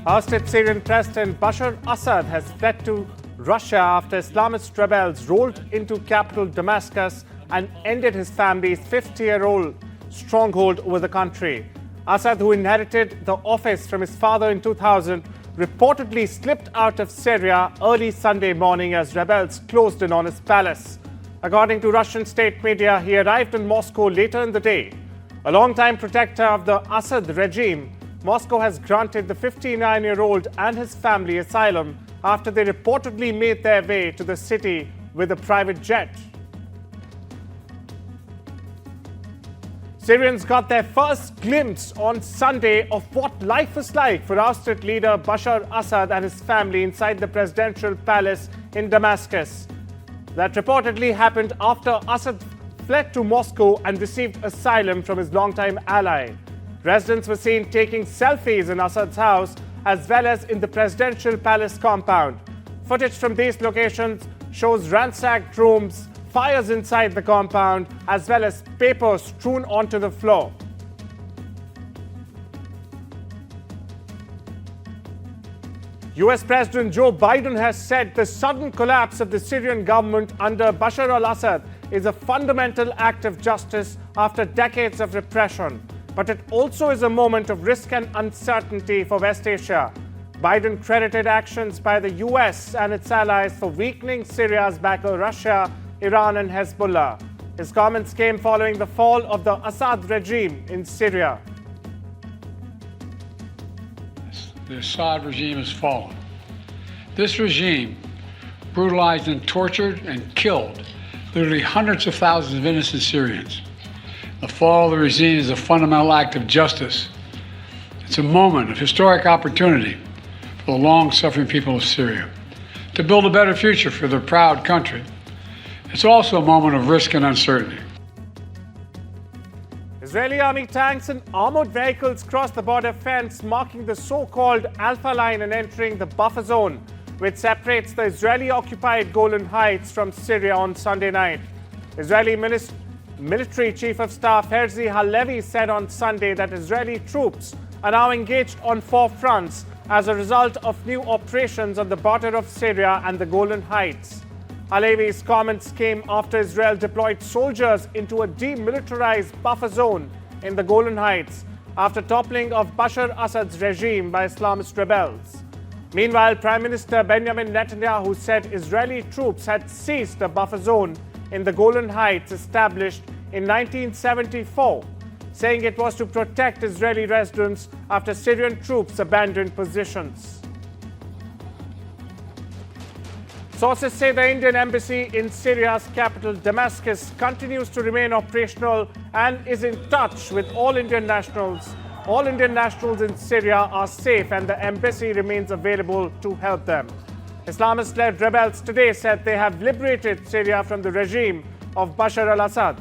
Ousted Syrian President Bashar Assad has fled to Russia after Islamist rebels rolled into capital Damascus and ended his family's 50-year-old stronghold over the country. Assad, who inherited the office from his father in 2000, reportedly slipped out of Syria early Sunday morning as rebels closed in on his palace. According to Russian state media, he arrived in Moscow later in the day. A longtime protector of the Assad regime, Moscow has granted the 59-year-old and his family asylum after they reportedly made their way to the city with a private jet. Syrians got their first glimpse on Sunday of what life is like for ousted leader Bashar Assad and his family inside the presidential palace in Damascus. That reportedly happened after Assad fled to Moscow and received asylum from his longtime ally. Residents were seen taking selfies in Assad's house as well as in the presidential palace compound. Footage from these locations shows ransacked rooms, fires inside the compound, as well as paper strewn onto the floor. US President Joe Biden has said the sudden collapse of the Syrian government under Bashar al-Assad is a fundamental act of justice after decades of repression. But it also is a moment of risk and uncertainty for West Asia. Biden credited actions by the US and its allies for weakening Syria's backer Russia, Iran and Hezbollah. His comments came following the fall of the Assad regime in Syria. The Assad regime has fallen. This regime brutalized and tortured and killed literally hundreds of thousands of innocent Syrians. The fall of the regime is a fundamental act of justice. It's a moment of historic opportunity for the long-suffering people of Syria to build a better future for their proud country. It's also a moment of risk and uncertainty. Israeli army tanks and armored vehicles crossed the border fence, marking the so-called Alpha Line and entering the buffer zone, which separates the Israeli-occupied Golan Heights from Syria on Sunday night. Israeli Military Chief of Staff Herzi Halevi said on Sunday that Israeli troops are now engaged on 4 fronts as a result of new operations on the border of Syria and the Golan Heights. Halevi's comments came after Israel deployed soldiers into a demilitarized buffer zone in the Golan Heights after toppling of Bashar Assad's regime by Islamist rebels. Meanwhile, Prime Minister Benjamin Netanyahu said Israeli troops had seized a buffer zone in the Golan Heights established in 1974, saying it was to protect Israeli residents after Syrian troops abandoned positions. Sources say the Indian embassy in Syria's capital Damascus continues to remain operational and is in touch with all Indian nationals. All Indian nationals in Syria are safe and the embassy remains available to help them. Islamist-led rebels today said they have liberated Syria from the regime of Bashar al-Assad.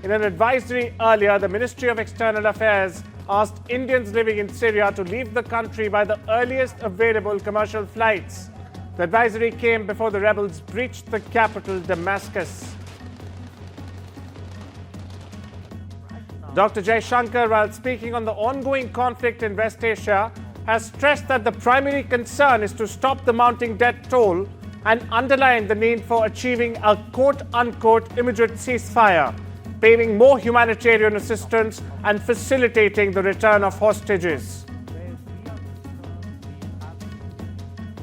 In an advisory earlier, the Ministry of External Affairs asked Indians living in Syria to leave the country by the earliest available commercial flights. The advisory came before the rebels breached the capital, Damascus. Dr. Jaishankar, while speaking on the ongoing conflict in West Asia, has stressed that the primary concern is to stop the mounting death toll and underlined the need for achieving a quote-unquote immediate ceasefire, paving more humanitarian assistance and facilitating the return of hostages.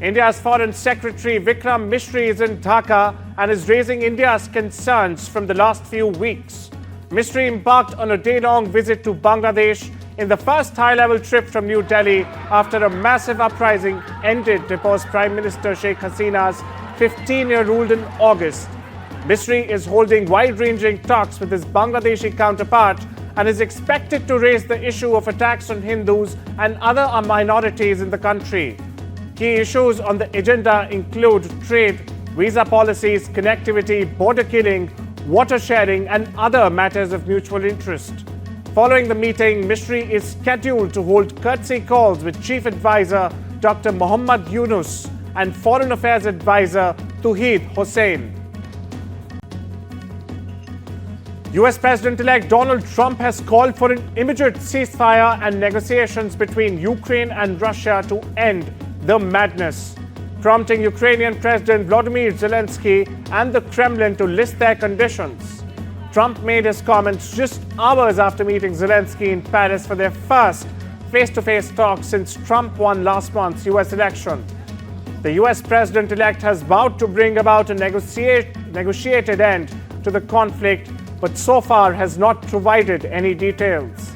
India's Foreign Secretary Vikram Misri is in Dhaka and is raising India's concerns from the last few weeks. Misri embarked on a day-long visit to Bangladesh in the first high-level trip from New Delhi after a massive uprising ended deposed Prime Minister Sheikh Hasina's 15-year rule in August. Misri is holding wide-ranging talks with his Bangladeshi counterpart and is expected to raise the issue of attacks on Hindus and other minorities in the country. Key issues on the agenda include trade, visa policies, connectivity, border killing, water sharing, and other matters of mutual interest. Following the meeting, Misri is scheduled to hold courtesy calls with Chief Advisor Dr. Muhammad Yunus and Foreign Affairs Advisor Tauheed Hossain. US President-elect Donald Trump has called for an immediate ceasefire and negotiations between Ukraine and Russia to end the madness, prompting Ukrainian President Volodymyr Zelensky and the Kremlin to list their conditions. Trump made his comments just hours after meeting Zelensky in Paris for their first face-to-face talks since Trump won last month's US election. The US President-elect has vowed to bring about a negotiated end to the conflict, but so far has not provided any details.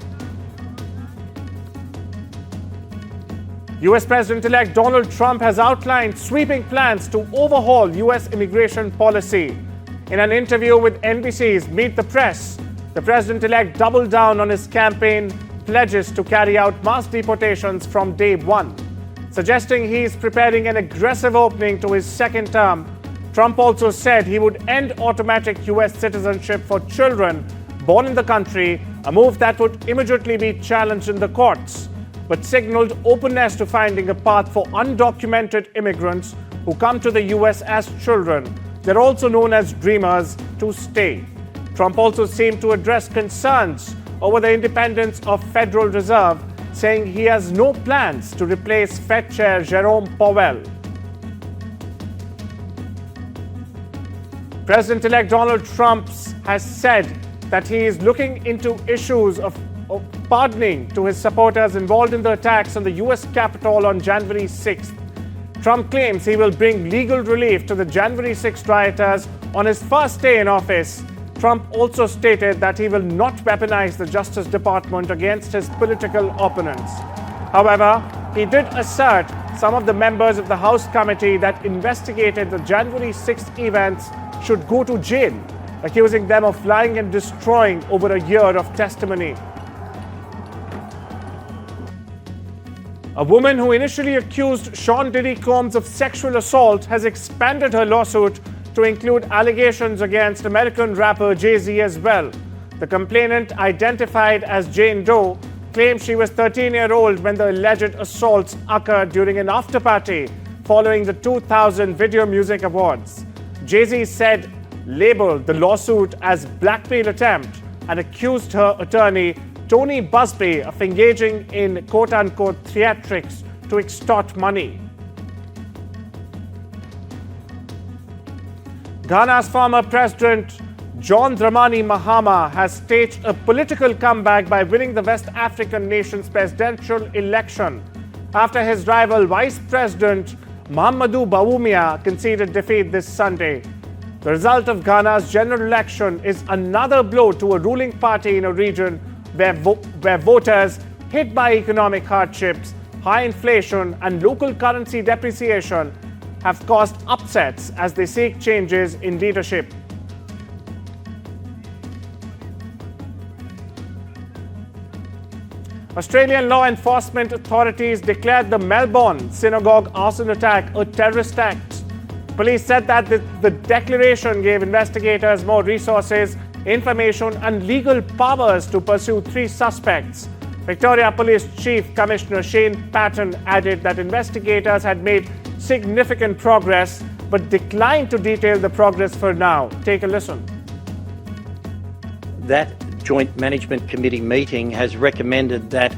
US President-elect Donald Trump has outlined sweeping plans to overhaul US immigration policy. In an interview with NBC's Meet the Press, the President-elect doubled down on his campaign pledges to carry out mass deportations from day one, suggesting he is preparing an aggressive opening to his second term. Trump also said he would end automatic US citizenship for children born in the country, a move that would immediately be challenged in the courts, but signaled openness to finding a path for undocumented immigrants who come to the US as children. They're also known as dreamers, to stay. Trump also seemed to address concerns over the independence of Federal Reserve, saying he has no plans to replace Fed Chair Jerome Powell. President-elect Donald Trump has said that he is looking into issues of pardoning to his supporters involved in the attacks on the US Capitol on January 6th. Trump claims he will bring legal relief to the January 6th rioters on his first day in office. Trump also stated that he will not weaponize the Justice Department against his political opponents. However, he did assert some of the members of the House committee that investigated the January 6th events should go to jail, accusing them of lying and destroying over a year of testimony. A woman who initially accused Sean Diddy Combs of sexual assault has expanded her lawsuit to include allegations against American rapper Jay-Z as well. The complainant, identified as Jane Doe, claimed she was 13-year-old when the alleged assaults occurred during an after-party following the 2000 Video Music Awards. Jay-Z said labeled the lawsuit as blackmail attempt and accused her attorney, Tony Busby, of engaging in quote-unquote theatrics to extort money. Ghana's former president, John Dramani Mahama, has staged a political comeback by winning the West African nation's presidential election after his rival Vice President Mahamadou Bawumia conceded defeat this Sunday. The result of Ghana's general election is another blow to a ruling party in a region where voters, hit by economic hardships, high inflation, and local currency depreciation, have caused upsets as they seek changes in leadership. Australian law enforcement authorities declared the Melbourne synagogue arson attack a terrorist act. Police said that the declaration gave investigators more resources, information, and legal powers to pursue 3 suspects. Victoria Police Chief Commissioner Shane Patton added that investigators had made significant progress, but declined to detail the progress for now. Take a listen. That Joint Management Committee meeting has recommended that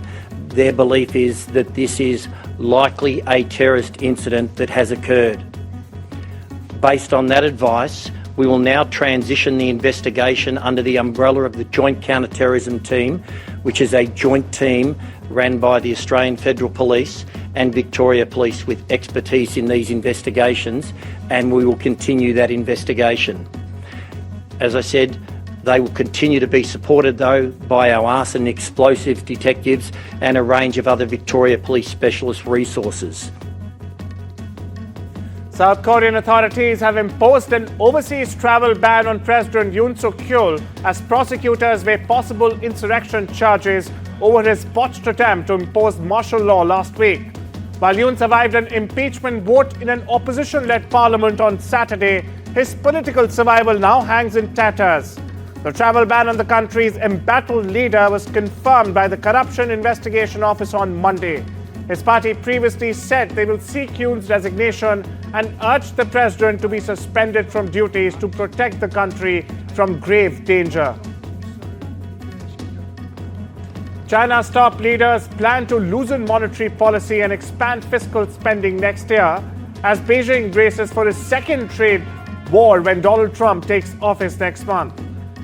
their belief is that this is likely a terrorist incident that has occurred. Based on that advice, we will now transition the investigation under the umbrella of the Joint Counter-Terrorism Team, which is a joint team ran by the Australian Federal Police and Victoria Police with expertise in these investigations, and we will continue that investigation. As I said, they will continue to be supported though by our arson explosives detectives and a range of other Victoria Police specialist resources. South Korean authorities have imposed an overseas travel ban on President Yoon Suk-yeol as prosecutors weigh possible insurrection charges over his botched attempt to impose martial law last week. While Yoon survived an impeachment vote in an opposition-led parliament on Saturday, his political survival now hangs in tatters. The travel ban on the country's embattled leader was confirmed by the Corruption Investigation Office on Monday. His party previously said they will seek Yoon's resignation and urged the president to be suspended from duties to protect the country from grave danger. China's top leaders plan to loosen monetary policy and expand fiscal spending next year as Beijing braces for a second trade war when Donald Trump takes office next month.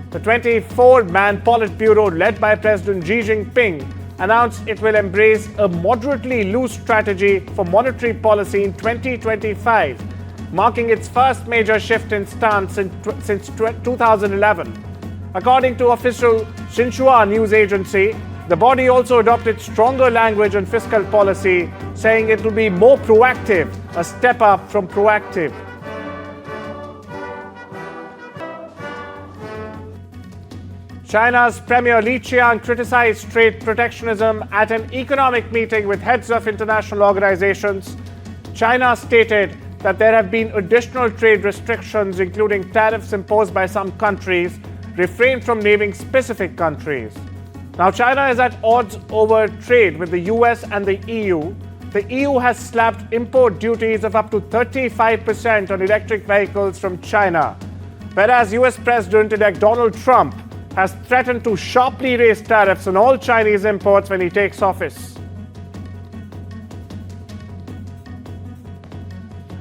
The 24-man Politburo led by President Xi Jinping announced it will embrace a moderately loose strategy for monetary policy in 2025, marking its first major shift in stance since 2011. According to official Xinhua news agency, the body also adopted stronger language on fiscal policy, saying it will be more proactive, a step up from proactive. China's Premier Li Qiang criticized trade protectionism at an economic meeting with heads of international organizations. China stated that there have been additional trade restrictions, including tariffs imposed by some countries, refrained from naming specific countries. Now, China is at odds over trade with the US and the EU. The EU has slapped import duties of up to 35% on electric vehicles from China, whereas US President-elect Donald Trump has threatened to sharply raise tariffs on all Chinese imports when he takes office.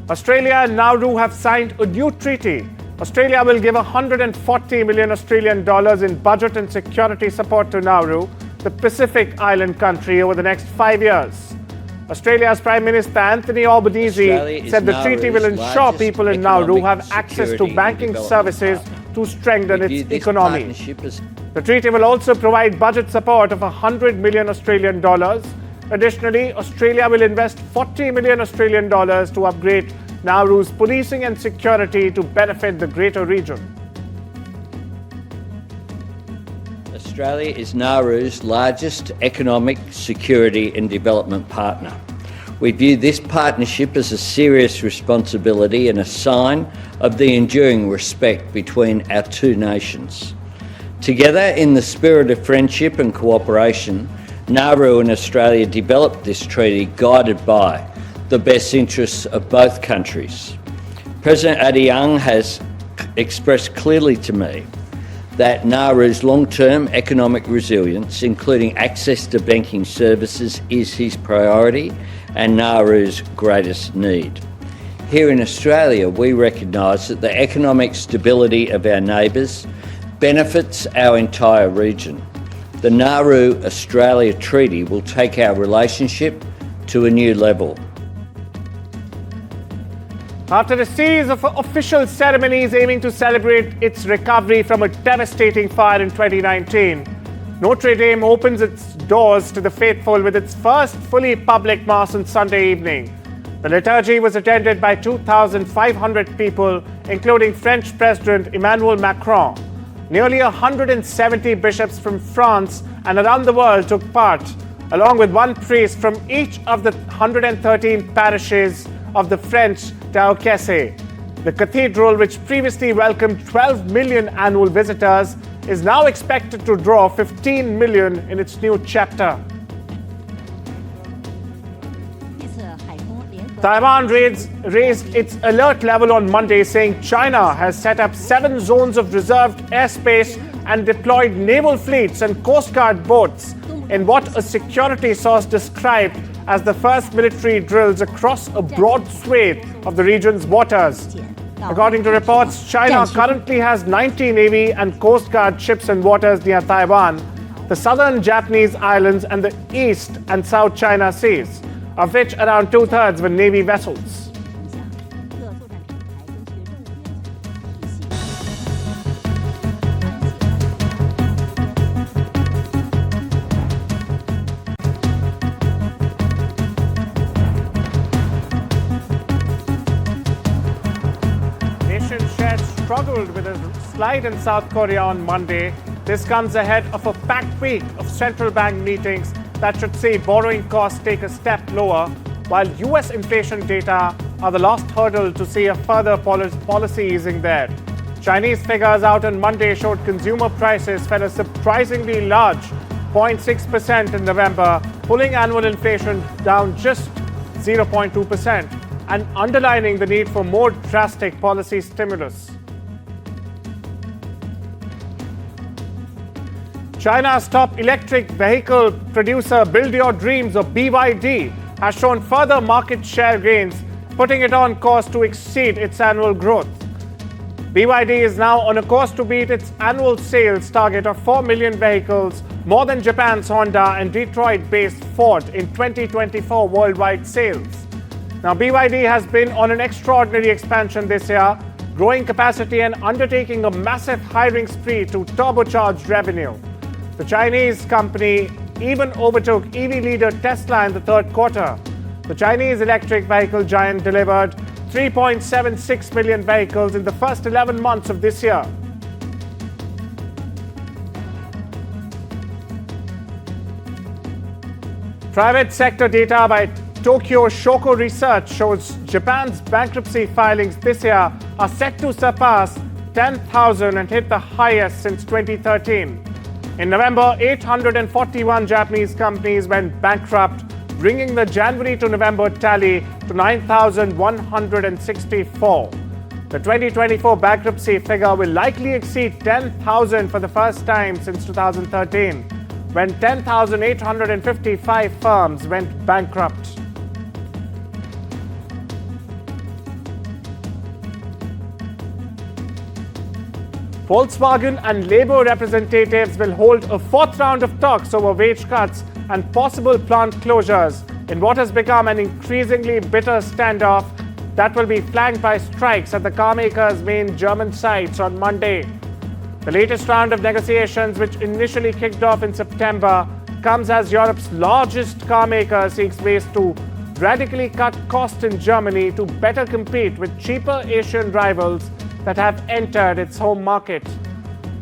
Australia and Nauru have signed a new treaty. Australia will give $140 million Australian dollars in budget and security support to Nauru, the Pacific island country, over the next 5 years. Australia's Prime Minister Anthony Albanese said the treaty will ensure people in Nauru have access to banking services to strengthen its economy. The treaty will also provide budget support of $100 million Australian dollars. Additionally, Australia will invest $40 million Australian dollars to upgrade Nauru's policing and security to benefit the greater region. Australia is Nauru's largest economic, security and development partner. We view this partnership as a serious responsibility and a sign of the enduring respect between our two nations. Together, in the spirit of friendship and cooperation, Nauru and Australia developed this treaty guided by the best interests of both countries. President Adiang has expressed clearly to me that Nauru's long-term economic resilience, including access to banking services, is his priority and Nauru's greatest need. Here in Australia, we recognise that the economic stability of our neighbours benefits our entire region. The Nauru-Australia Treaty will take our relationship to a new level. After a series of official ceremonies aiming to celebrate its recovery from a devastating fire in 2019, Notre Dame opens its doors to the faithful with its first fully public Mass on Sunday evening. The liturgy was attended by 2,500 people, including French President Emmanuel Macron. Nearly 170 bishops from France and around the world took part, along with one priest from each of the 113 parishes of the French Diocese. The cathedral, which previously welcomed 12 million annual visitors, is now expected to draw 15 million in its new chapter. Taiwan raised its alert level on Monday, saying China has set up 7 zones of reserved airspace and deployed naval fleets and Coast Guard boats in what a security source described as the first military drills across a broad swathe of the region's waters. According to reports, China currently has 90 Navy and Coast Guard ships in waters near Taiwan, the southern Japanese islands and the East and South China Seas, of which around 2/3 were Navy vessels. Nation shares struggled with a slide in South Korea on Monday. This comes ahead of a packed week of central bank meetings that should see borrowing costs take a step lower, while US inflation data are the last hurdle to see a further policy easing there. Chinese figures out on Monday showed consumer prices fell a surprisingly large 0.6% in November, pulling annual inflation down just 0.2% and underlining the need for more drastic policy stimulus. China's top electric vehicle producer Build Your Dreams, or BYD, has shown further market share gains, putting it on course to exceed its annual growth. BYD is now on a course to beat its annual sales target of 4 million vehicles, more than Japan's Honda and Detroit-based Ford in 2024 worldwide sales. Now, BYD has been on an extraordinary expansion this year, growing capacity and undertaking a massive hiring spree to turbocharge revenue. The Chinese company even overtook EV leader Tesla in the third quarter. The Chinese electric vehicle giant delivered 3.76 million vehicles in the first 11 months of this year. Private sector data by Tokyo Shoko Research shows Japan's bankruptcy filings this year are set to surpass 10,000 and hit the highest since 2013. In November, 841 Japanese companies went bankrupt, bringing the January to November tally to 9,164. The 2024 bankruptcy figure will likely exceed 10,000 for the first time since 2013, when 10,855 firms went bankrupt. Volkswagen and Labour representatives will hold a fourth round of talks over wage cuts and possible plant closures in what has become an increasingly bitter standoff that will be flanked by strikes at the carmakers' main German sites on Monday. The latest round of negotiations, which initially kicked off in September, comes as Europe's largest carmaker seeks ways to radically cut costs in Germany to better compete with cheaper Asian rivals that have entered its home market.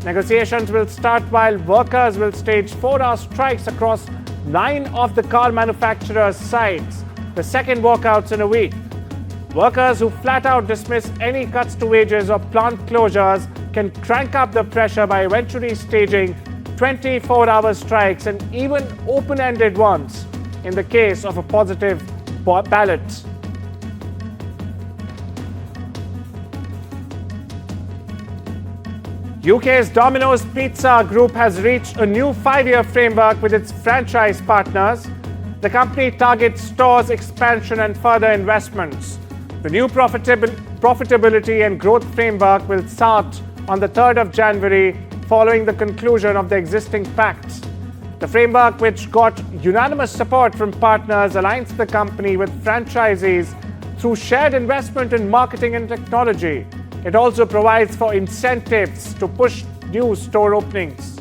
Negotiations will start while workers will stage 4-hour strikes across 9 of the car manufacturers' sites, the second walkouts in a week. Workers who flat out dismiss any cuts to wages or plant closures can crank up the pressure by eventually staging 24-hour strikes and even open-ended ones in the case of a positive ballot. UK's Domino's Pizza Group has reached a new 5-year framework with its franchise partners. The company targets stores expansion and further investments. The new profitability and growth framework will start on the 3rd of January following the conclusion of the existing pact. The framework, which got unanimous support from partners, aligns the company with franchisees through shared investment in marketing and technology. It also provides for incentives to push new store openings.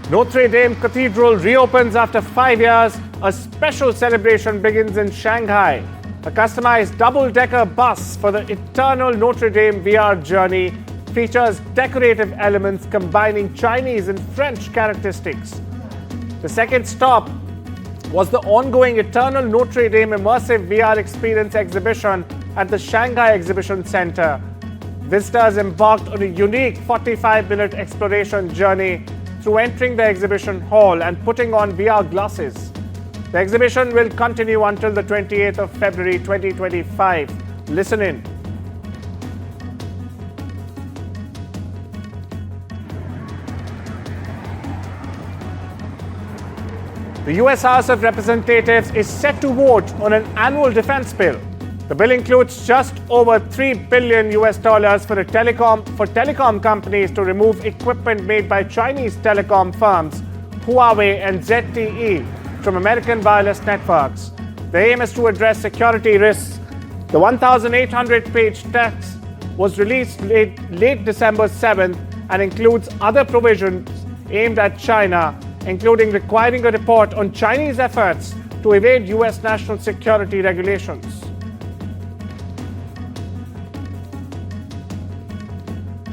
Notre Dame Cathedral reopens after 5 years. A special celebration begins in Shanghai. A customized double-decker bus for the Eternal Notre Dame VR journey features decorative elements combining Chinese and French characteristics. The second stop was the ongoing Eternal Notre Dame Immersive VR Experience exhibition at the Shanghai Exhibition Center. Visitors embarked on a unique 45-minute exploration journey through entering the exhibition hall and putting on VR glasses. The exhibition will continue until the 28th of February 2025. Listen in. The US House of Representatives is set to vote on an annual defense bill. The bill includes just over $3 billion for telecom companies to remove equipment made by Chinese telecom firms Huawei and ZTE from American wireless networks. The aim is to address security risks. The 1,800-page text was released late December 7th and includes other provisions aimed at China, including requiring a report on Chinese efforts to evade US national security regulations.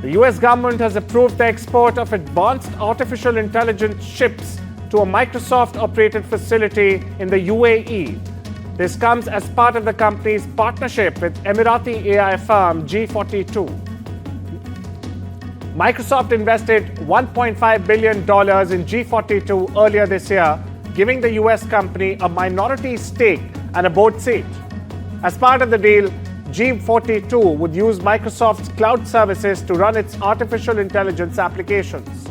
The US government has approved the export of advanced artificial intelligence chips to a Microsoft-operated facility in the UAE. This comes as part of the company's partnership with Emirati AI firm G42. Microsoft invested $1.5 billion in G42 earlier this year, giving the US company a minority stake and a board seat. As part of the deal, G42 would use Microsoft's cloud services to run its artificial intelligence applications.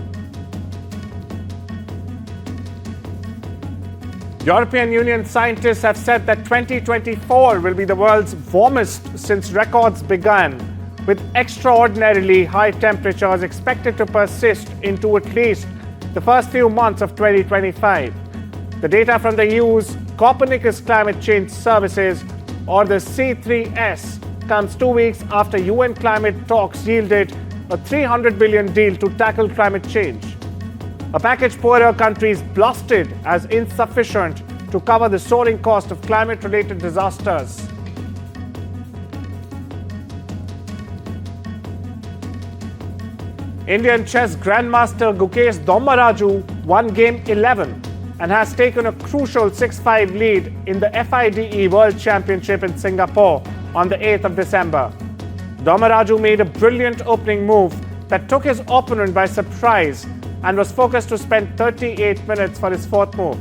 European Union scientists have said that 2024 will be the world's warmest since records began, with extraordinarily high temperatures expected to persist into at least the first few months of 2025. The data from the EU's Copernicus Climate Change Services, or the C3S, comes 2 weeks after UN climate talks yielded a $300 billion deal to tackle climate change. A package poorer countries blasted as insufficient to cover the soaring cost of climate-related disasters. Indian chess grandmaster Gukesh Dommaraju won Game 11 and has taken a crucial 6-5 lead in the FIDE World Championship in Singapore on the 8th of December. Dommaraju made a brilliant opening move that took his opponent by surprise and was focused to spend 38 minutes for his fourth move.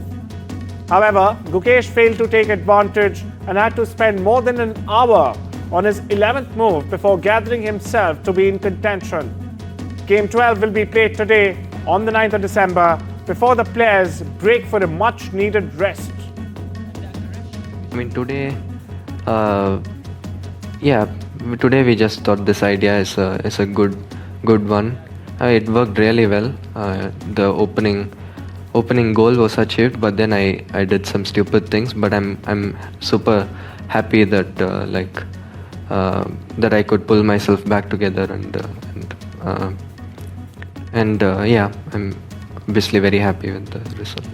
However, Gukesh failed to take advantage and had to spend more than an hour on his 11th move before gathering himself to be in contention. Game 12 will be played today on the 9th of December before the players break for a much-needed rest. I mean, today we just thought this idea is a good one. It worked really well. The opening goal was achieved, but then I did some stupid things. But I'm super happy that that I could pull myself back together and I'm obviously very happy with the result.